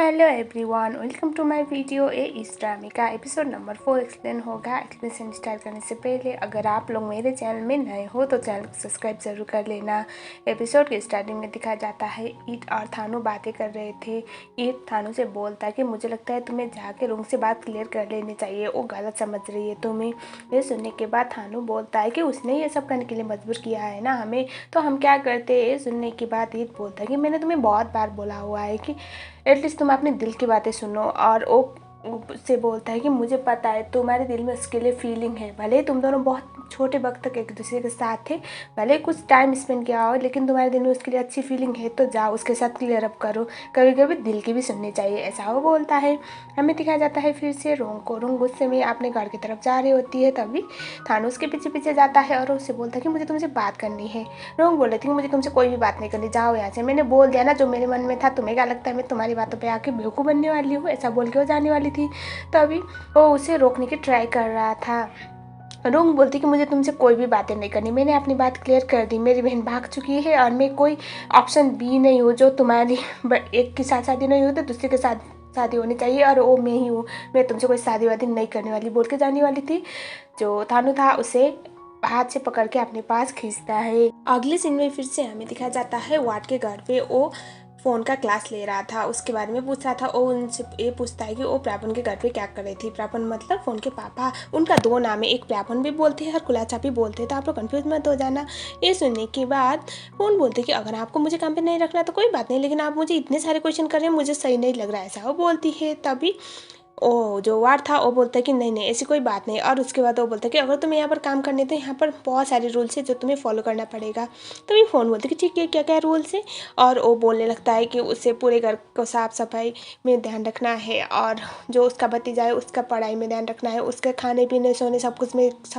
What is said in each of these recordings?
Hello everyone, welcome to my video. इस ड्रामे का एपिसोड नंबर 4 एक्सप्लेन होगा। एक्सप्लेनेशन स्टार्ट करने से पहले अगर आप लोग मेरे चैनल में नए हो तो चैनल को सब्सक्राइब जरूर कर लेना। एपिसोड के स्टार्टिंग में दिखाया जाता है ईट और थानू बातें कर रहे थे। ईट थानू से बोलता है कि मुझे लगता है तुम्हें जाके रूम से बात क्लियर कर लेनी चाहिए, वो गलत समझ रही है तुम्हें। ये सुनने के बाद थानू बोलता है कि उसने ये सब करने के लिए मजबूर किया है ना हमें, तो हम क्या करते। ये सुनने के बाद ईट बोलता है कि मैंने तुम्हें बहुत बार बोला हुआ है कि एटलीस्ट तुम अपने दिल की बातें सुनो। और वो से बोलता है कि मुझे पता है तुम्हारे दिल में उसके लिए फीलिंग है, भले ही तुम दोनों बहुत छोटे वक्त तक एक दूसरे के साथ थे, भले कुछ टाइम स्पेंड किया हो, लेकिन तुम्हारे दिल में उसके लिए अच्छी फीलिंग है, तो जाओ उसके साथ क्लियर अप करो। कभी कभी दिल की भी सुननी चाहिए, ऐसा वो बोलता है। हमें दिखाया जाता है फिर से रोंग को। रोंग गुस्से में अपने घर की तरफ जा रही होती है, तभी थानू उसके पीछे पीछे जाता है और उससे बोलता है कि मुझे तुमसे बात करनी है। रोंग बोल रही थी कि मुझे तुमसे कोई भी बात नहीं करनी, जाओ यहाँ से। मैंने बोल दिया ना जो मेरे मन में था, तुम्हें क्या लगता है मैं तुम्हारी बातों पर आके बेवकूफ़ बनने वाली हूँ, ऐसा बोल के वो जाने वाली थी। तभी वो उसे रोकने की ट्राई कर रहा था। रोंग बोलती कि मुझे तुमसे कोई भी बातें नहीं करनी, मैंने अपनी बात क्लियर कर दी, मेरी बहन भाग चुकी है और मैं कोई ऑप्शन बी नहीं हूँ जो तुम्हारी एक के साथ शादी नहीं हुई तो दूसरे के साथ शादी होनी चाहिए, और वो मैं ही हूँ, मैं तुमसे कोई शादी वादी नहीं करने वाली, बोल के जाने वाली थी। जो थानू था उसे हाथ से पकड़ के अपने पास खींचता है। अगले सीन में फिर से हमें दिखाया जाता है वाट के घर पे वो फ़ोन का क्लास ले रहा था, उसके बारे में पूछ रहा था। वो उनसे ये पूछता है कि वो प्रापन के घर पे क्या कर रही थी। प्रापन मतलब फ़ोन के पापा, उनका दो नाम है, एक प्रापन भी बोलते हैं और कुलाचा भी बोलते हैं, तो आप लोग कन्फ्यूज मत हो जाना। ये सुनने के बाद फ़ोन बोलते कि अगर आपको मुझे काम पे नहीं रखना तो कोई बात नहीं, लेकिन आप मुझे इतने सारे क्वेश्चन कर रहे हैं, मुझे सही नहीं लग रहा है, ऐसा वो बोलती है। तभी ओ जो वार्ड था वो बोलता है कि नहीं नहीं ऐसी कोई बात नहीं, और उसके बाद वो बोलता है कि अगर तुम्हें यहाँ पर काम करने तो यहाँ पर बहुत सारे रूल्स है जो तुम्हें फॉलो करना पड़ेगा। तभी फ़ोन बोलते कि ठीक है, क्या क्या रूल्स है। और वो बोलने लगता है कि उसे पूरे घर को साफ़ सफाई में ध्यान रखना है, और जो उसका भतीजा है उसका पढ़ाई में ध्यान रखना है, उसका खाने पीने सोने सब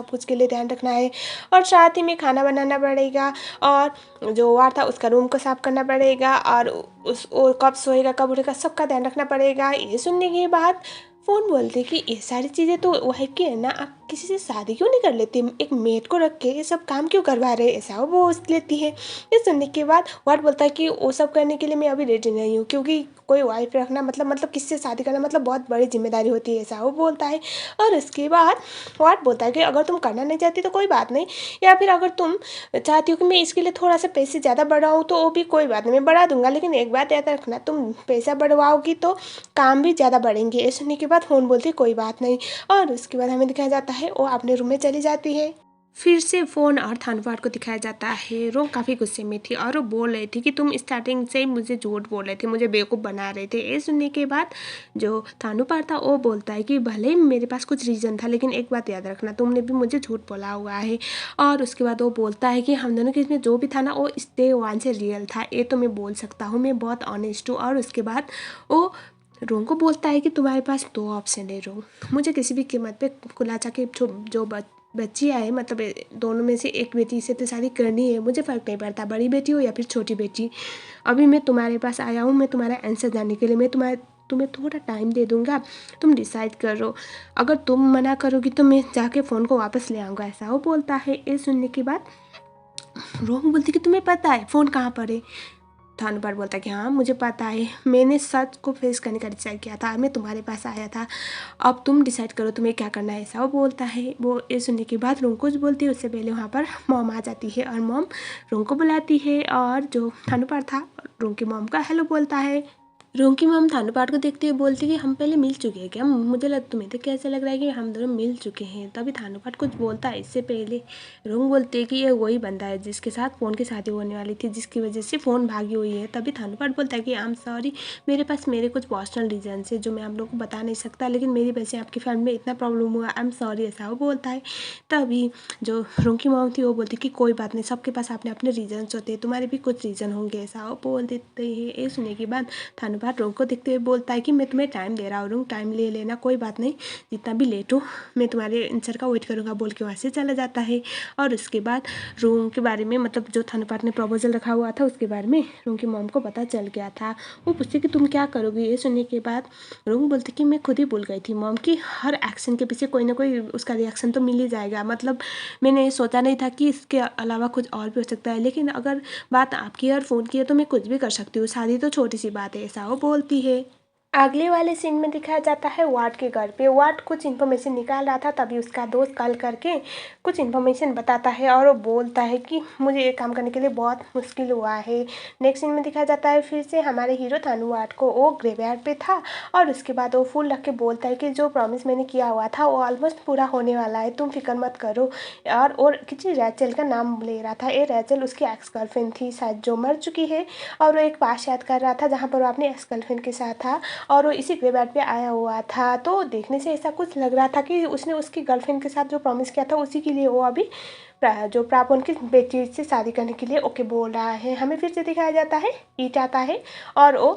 कुछ के लिए ध्यान रखना है, और साथ ही में खाना बनाना पड़ेगा, और जो वार्ड था उसका रूम को साफ़ करना पड़ेगा, और उस वो कब सोएगा कब उठेगा सबका ध्यान रखना पड़ेगा। ये सुनने के बाद फ़ोन बोलते कि ये सारी चीज़ें तो वाइफ की है ना, आप किसी से शादी क्यों नहीं कर लेती, एक मेड को रख के ये सब काम क्यों करवा रहे, ऐसा वो बोल लेती है। ये सुनने के बाद वाट बोलता है कि वो सब करने के लिए मैं अभी रेडी नहीं हूँ, क्योंकि कोई वाइफ रखना मतलब किससे शादी करना मतलब बहुत बड़ी जिम्मेदारी होती है, ऐसा वो बोलता है। और उसके बाद वाट बोलता है कि अगर तुम करना नहीं चाहती तो कोई बात नहीं, या फिर अगर तुम चाहती हो कि मैं इसके लिए थोड़ा सा पैसे ज़्यादा बढ़ाऊँ तो वो भी कोई बात नहीं, मैं बढ़ा दूंगा, लेकिन एक बात याद रखना, तुम पैसा बढ़वाओगी तो काम भी ज़्यादा बढ़ेंगे। ये सुनने के बाद फ़ोन बोलती कोई बात नहीं, और उसके बाद हमें दिखाया जाता है वो अपने रूम में चली जाती है। फिर से फ़ोन और थानूपाट को दिखाया जाता है। रोंग काफ़ी गुस्से में थी और वो बोल रही थी कि तुम स्टार्टिंग से ही मुझे झूठ बोल रहे थे, मुझे बेवकूफ़ बना रहे थे। ये सुनने के बाद जो थानूपाट था वो बोलता है कि भले ही मेरे पास कुछ रीज़न था, लेकिन एक बात याद रखना, तुमने भी मुझे झूठ बोला हुआ है। और उसके बाद वो बोलता है कि हम दोनों के इसमें जो भी था ना वो डे वन से रियल था, ये तो मैं बोल सकता हूँ, मैं बहुत ऑनेस्ट हूँ। और उसके बाद वो रोंग को बोलता है कि तुम्हारे पास दो ऑप्शन है रोंग, मुझे किसी भी कीमत पे कुलाचा के जो बच्चियाँ है, मतलब दोनों में से एक बेटी से तो शादी करनी है, मुझे फ़र्क नहीं पड़ता बड़ी बेटी हो या फिर छोटी बेटी। अभी मैं तुम्हारे पास आया हूँ, मैं तुम्हारा आंसर जानने के लिए, मैं तुम्हें थोड़ा टाइम दे दूँगा, तुम डिसाइड करो, अगर तुम मना करोगी तो मैं जाके फ़ोन को वापस ले आऊँगा, ऐसा वो बोलता है। ये सुनने के बाद रोंग बोलती कि तुम्हें पता है फ़ोन कहाँ पर है। थानूपाट बोलता है कि हाँ मुझे पता है, मैंने सच को फेस करने का डिसाइड किया था, मैं तुम्हारे पास आया था, अब तुम डिसाइड करो तुम्हें क्या करना है, ऐसा वो बोलता है। वो ये सुनने के बाद रोंग कुछ बोलती है उससे पहले वहाँ पर मॉम आ जाती है, और मॉम रोंग को बुलाती है, और जो थानूपाट था रोंग की मॉम का हेलो बोलता है। रोंग की मॉम थानूपाट को देखते हुए बोलती कि हम पहले मिल चुके हैं क्या, मुझे तुम्हें तो कैसे लग रहा है कि हम दोनों मिल चुके हैं। तभी थानूपाट कुछ बोलता है इससे पहले रोंग बोलती है कि ये वही बंदा है जिसके साथ फ़ोन की शादी होने वाली थी, जिसकी वजह से फ़ोन भागी हुई है। तभी थानूपाट बोलता है कि आई एम सॉरी, मेरे पास मेरे कुछ पर्सनल रीजन है जो मैं आप लोगों को बता नहीं सकता, लेकिन मेरी वजह से आपकी फैमिली में इतना प्रॉब्लम हुआ, आई एम सॉरी, ऐसा वो बोलता है। तभी जो रोंग की मॉम थी वो बोलती कि कोई बात नहीं, सबके पास अपने अपने रीजन्स होते हैं, तुम्हारे भी कुछ रीज़न होंगे, ऐसा वो बोल देते हैं। ये सुनने के बाद थानूपाट रोंग को देखते हुए बोलता है कि मैं तुम्हें टाइम दे रहा हूँ रोंग, टाइम ले लेना, कोई बात नहीं, जितना भी लेट हो मैं तुम्हारे आंसर का वेट करूँगा, बोल के वहाँ से चला जाता है। और उसके बाद रोंग के बारे में, मतलब जो थानूपाट ने प्रपोजल रखा हुआ था उसके बारे में रोंग की मॉम को पता चल गया था। वो पूछती कि तुम क्या करोगी। ये सुनने के बाद रोंग बोलती कि मैं खुद ही भूल गई थी मॉम की हर एक्शन के पीछे कोई ना कोई उसका रिएक्शन तो मिल ही जाएगा, मतलब मैंने सोचा नहीं था कि इसके अलावा कुछ और भी हो सकता है, लेकिन अगर बात आपकी और फ़ोन की है तो मैं कुछ भी कर सकती हूँ, शादी तो छोटी सी बात है, ऐसा वो बोलती है। अगले वाले सीन में दिखाया जाता है वाट के घर पे। वाट कुछ इन्फॉर्मेशन निकाल रहा था, तभी उसका दोस्त कॉल करके कुछ इन्फॉर्मेशन बताता है और वो बोलता है कि मुझे ये काम करने के लिए बहुत मुश्किल हुआ है। नेक्स्ट सीन में दिखाया जाता है फिर से हमारे हीरो थानू वाट को, वो ग्रेवयार्ड पे था और उसके बाद वो फूल रख के बोलता है कि जो प्रॉमिस मैंने किया हुआ था वो ऑलमोस्ट पूरा होने वाला है, तुम फिक्र मत करो। और किसी रैचल का नाम ले रहा था। ये रैचल उसकी एक्स गर्लफ्रेंड थी शायद, जो मर चुकी है, और वो एक पास याद कर रहा था जहाँ पर वो अपनी एक्स गर्लफ्रेंड के साथ था और वो इसी ग्रेवयार्ड पे आया हुआ था। तो देखने से ऐसा कुछ लग रहा था कि उसने उसकी गर्लफ्रेंड के साथ जो प्रॉमिस किया था उसी के लिए वो अभी जो प्रापोन की बेटी से शादी करने के लिए ओके बोल रहा है। हमें फिर से दिखाया जाता है ईट आता है और वो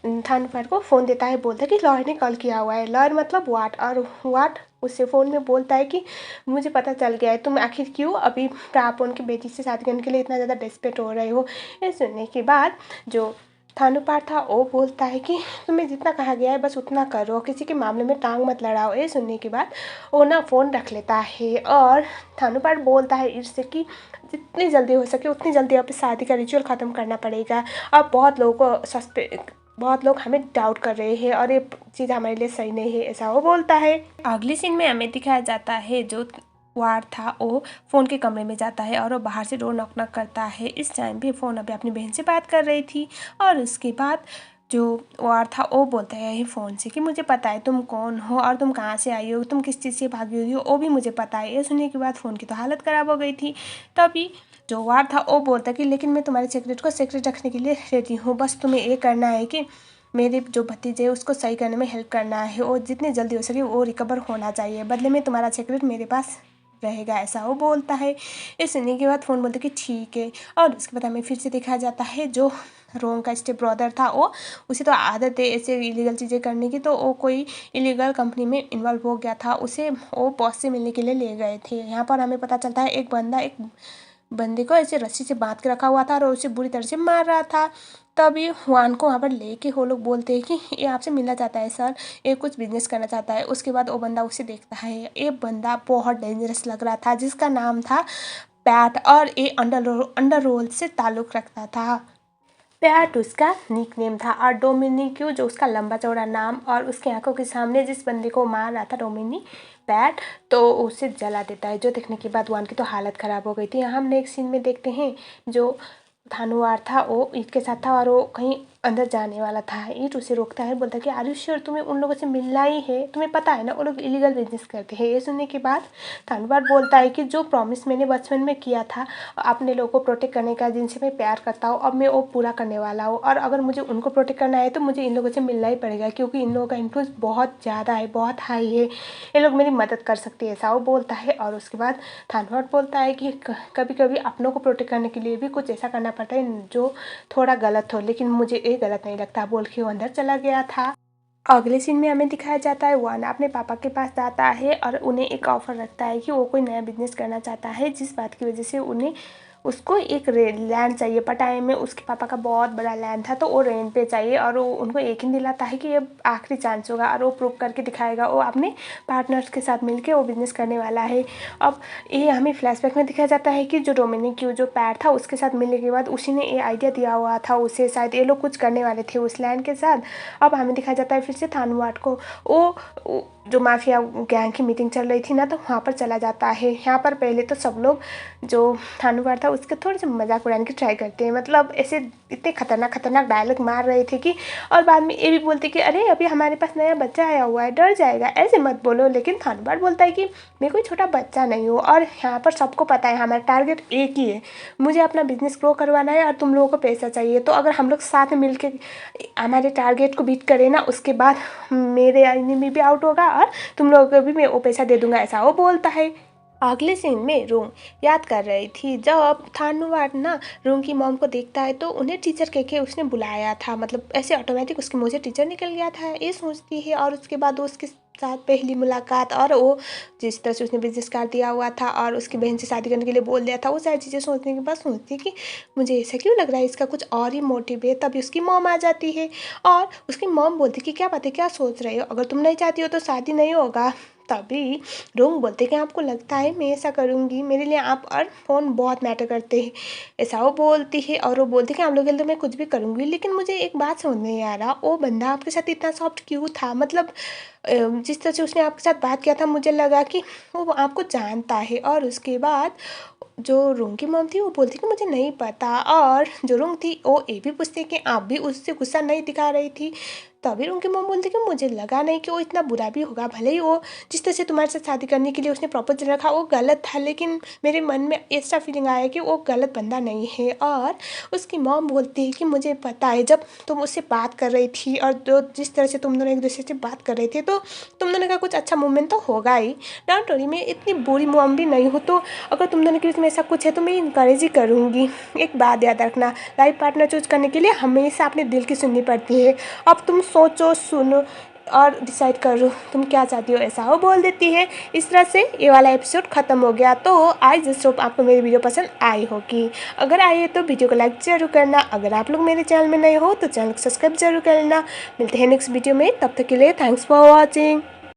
थानूपार को फ़ोन देता है, बोलता है कि लॉयर ने कॉल किया हुआ है। लॉयर मतलब वाट, और वाट उससे फ़ोन में बोलता है कि मुझे पता चल गया है, तुम आखिर क्यों अभी प्रापोन की बेटी से शादी करने के लिए इतना ज़्यादा डेस्परेट हो रहे हो। ये सुनने के बाद जो थानूपार था वो बोलता है कि तुम्हें जितना कहा गया है बस उतना करो, किसी के मामले में टांग मत लड़ाओ। ये सुनने के बाद वो ना फ़ोन रख लेता है और थानूपार बोलता है ईट से कि जितनी जल्दी हो सके उतनी जल्दी अब शादी का रिचुअल ख़त्म करना पड़ेगा। अब बहुत लोग हमें डाउट कर रहे हैं और ये चीज़ हमारे लिए सही नहीं है, ऐसा वो बोलता है। अगले सीन में हमें दिखाया जाता है जो वार था वो फ़ोन के कमरे में जाता है और वो बाहर से डोर नॉक नॉक करता है। इस टाइम भी फ़ोन अभी अपनी बहन से बात कर रही थी और उसके बाद जो वार था वो बोलता है फ़ोन से कि मुझे पता है तुम कौन हो और तुम कहाँ से आई हो, तुम किस चीज़ से भागी हुई हो, वो भी मुझे पता है। ये सुनने के बाद फ़ोन की तो हालत ख़राब हो गई थी। तभी जो वार था वो बोलता कि लेकिन मैं तुम्हारे सीक्रेट को सीक्रेट रखने के लिए रेडी हूँ, बस तुम्हें ये करना है कि मेरे जो भतीजे है उसको सही करने में हेल्प करना है और जितनी जल्दी हो सके वो रिकवर होना चाहिए, बदले में तुम्हारा सीक्रेट मेरे पास रहेगा, ऐसा वो बोलता है। ये सुनने के बाद फ़ोन बोलते कि ठीक है। और उसके बाद हमें फिर से दिखाया जाता है जो रोंग का स्टेप ब्रदर था वो, उसे तो आदत है ऐसे इलीगल चीज़ें करने की, तो वो कोई इलीगल कंपनी में इन्वॉल्व हो गया था, उसे वो बॉस से मिलने के लिए ले गए थे। यहाँ पर हमें पता चलता है एक बंदे को ऐसे रस्सी से बांध के रखा हुआ था और उसे बुरी तरह से मार रहा था। तभी हुआन को वहाँ पर लेके वो लोग बोलते हैं कि ये आपसे मिलना चाहता है सर, ये कुछ बिजनेस करना चाहता है। उसके बाद वो बंदा उसे देखता है, ये बंदा बहुत डेंजरस लग रहा था जिसका नाम था पैट और ये अंडर रोल से ताल्लुक़ रखता था। पैट उसका निक नेम था और डोमिनिक्यू जो उसका लंबा चौड़ा नाम, और उसके आंखों के सामने जिस बंदे को मार रहा था डोमिनी पैट, तो उसे जला देता है, जो देखने के बाद वन की तो हालत ख़राब हो गई थी। हम नेक्स्ट सीन में देखते हैं जो थानूवार था वो ईट के साथ था और वो कहीं अंदर जाने वाला था। ईट उसे रोकता है, बोलता है कि आर यू श्योर, तुम्हें उन लोगों से मिलना ही है, तुम्हें पता है ना वो लोग इलीगल बिजनेस करते हैं। ये सुनने के बाद थानूवार बोलता है कि जो प्रॉमिस मैंने बचपन में किया था अपने लोगों को प्रोटेक्ट करने का, जिनसे मैं प्यार करता हूँ, अब मैं वो पूरा करने वाला हूँ, और अगर मुझे उनको प्रोटेक्ट करना है तो मुझे इन लोगों से मिलना ही पड़ेगा, क्योंकि इन लोगों का इन्फ्लुएंस बहुत ज़्यादा है, बहुत हाई है, ये लोग मेरी मदद कर सकते हैं, ऐसा वो बोलता है। और उसके बाद थानूवार बोलता है कि कभी कभी अपनों को प्रोटेक्ट करने के लिए भी कुछ ऐसा करना पड़ता है जो थोड़ा गलत हो, लेकिन मुझे ये गलत नहीं लगता, बोल के वो अंदर चला गया था। अगले सीन में हमें दिखाया जाता है वन अपने पापा के पास जाता है और उन्हें एक ऑफ़र रखता है कि वो कोई नया बिजनेस करना चाहता है, जिस बात की वजह से उन्हें उसको एक लैंड चाहिए। पटाया में उसके पापा का बहुत बड़ा लैंड था, तो वो रेंट पे चाहिए और वो उनको एक ही दिलाता है कि ये आखिरी चांस होगा और वो प्रूव करके दिखाएगा, वो अपने पार्टनर्स के साथ मिलके वो बिज़नेस करने वाला है। अब ये हमें फ्लैशबैक में दिखाया जाता है कि जो डोमिनिक जो पैर था उसके साथ मिलने के बाद उसी ने ये आइडिया दिया हुआ था उसे, शायद ये लोग कुछ करने वाले थे उस लैंड के साथ। अब हमें दिखाया जाता है फिर से थानूवाट को, वो जो माफिया गैंग की मीटिंग चल रही थी ना, तो वहाँ पर चला जाता है। यहाँ पर पहले तो सब लोग जो थानूवाट था उसके थोड़े से मजाक उड़ाने की ट्राई करते हैं, मतलब ऐसे इतने खतरनाक डायलॉग मार रहे थे कि, और बाद में ये भी बोलते कि अरे अभी हमारे पास नया बच्चा आया हुआ है, डर जाएगा, ऐसे मत बोलो। लेकिन थानूवाट बोलता है कि मैं कोई छोटा बच्चा नहीं हूँ और यहाँ पर सबको पता है हमारा टारगेट एक ही है, मुझे अपना बिजनेस ग्रो करवाना है और तुम लोगों को पैसा चाहिए, तो अगर हम लोग साथ में मिलकर हमारे टारगेट को बीट करें ना, उसके बाद मेरे एनिमी भी आउट होगा और तुम लोगों को भी मैं वो पैसा दे दूंगा, ऐसा वो बोलता है। अगले सीन में रूम याद कर रही थी, जब थानूवाट ना रूम की मॉम को देखता है तो उन्हें टीचर कह के उसने बुलाया था, मतलब ऐसे ऑटोमेटिक उसके मुँह से टीचर निकल गया था, ये सोचती है। और उसके बाद उसके साथ पहली मुलाकात और वो जिस तरह से उसने बिजनेस कार्ड दिया हुआ था और उसकी बहन से शादी करने के लिए बोल दिया था, वो सारी चीज़ें सोचने के बाद सोचती है कि मुझे ऐसा क्यों लग रहा है, इसका कुछ और ही मोटिव है। तभी उसकी मॉम आ जाती है और उसकी मॉम बोलती कि क्या बात है, क्या सोच रहे हो, अगर तुम नहीं चाहती हो तो शादी नहीं होगा। तभी रोंग बोलते कि आपको लगता है मैं ऐसा करूँगी, मेरे लिए आप और फ़ोन बहुत मैटर करते हैं। ऐसा वो बोलती है और वो बोलती है कि आप लोग के लिए तो मैं कुछ भी करूँगी। लेकिन मुझे एक बात समझ नहीं आ रहा, वो बंदा आपके साथ इतना सॉफ्ट क्यों था? मतलब जिस तरह से उसने आपके साथ बात किया था मुझे लगा कि वो आपको जानता है। और उसके बाद जो रूम की मॉम थी वो बोलती कि मुझे नहीं पता, और जो रूम थी वो ये भी पूछती कि आप भी उससे गुस्सा नहीं दिखा रही थी। तभी रूम की मॉम बोलती कि मुझे लगा नहीं कि वो इतना बुरा भी होगा, भले ही वो जिस तरह से तुम्हारे साथ शादी करने के लिए उसने प्रपोजल रखा वो गलत था, लेकिन मेरे मन में ऐसा फीलिंग आया कि वो गलत बंदा नहीं है। और उसकी मॉम बोलती है कि मुझे पता है जब तुम उससे बात कर रही थी और जो जिस तरह से तुम दोनों एक दूसरे से बात कर रहे थे तो तुम दोनों का कुछ अच्छा मूवमेंट तो होगा ही। डोंट वरी, मैं इतनी बुरी मॉम भी नहीं हूँ, तो अगर तुम दोनों के बीच में ऐसा कुछ है तो मैं इनकरेज ही करूँगी। एक बात याद रखना, लाइफ पार्टनर चूज करने के लिए हमेशा अपने दिल की सुननी पड़ती है। अब तुम सोचो, सुनो और डिसाइड करो तुम क्या चाहती हो, ऐसा वो बोल देती है। इस तरह से ये वाला एपिसोड ख़त्म हो गया। तो आई जस्ट होप आपको मेरी वीडियो पसंद आई होगी। अगर आई है तो वीडियो को लाइक ज़रूर करना। अगर आप लोग मेरे चैनल में नए हो तो चैनल को सब्सक्राइब जरूर करना। मिलते हैं नेक्स्ट वीडियो में, तब तक के लिए थैंक्स फॉर वॉचिंग।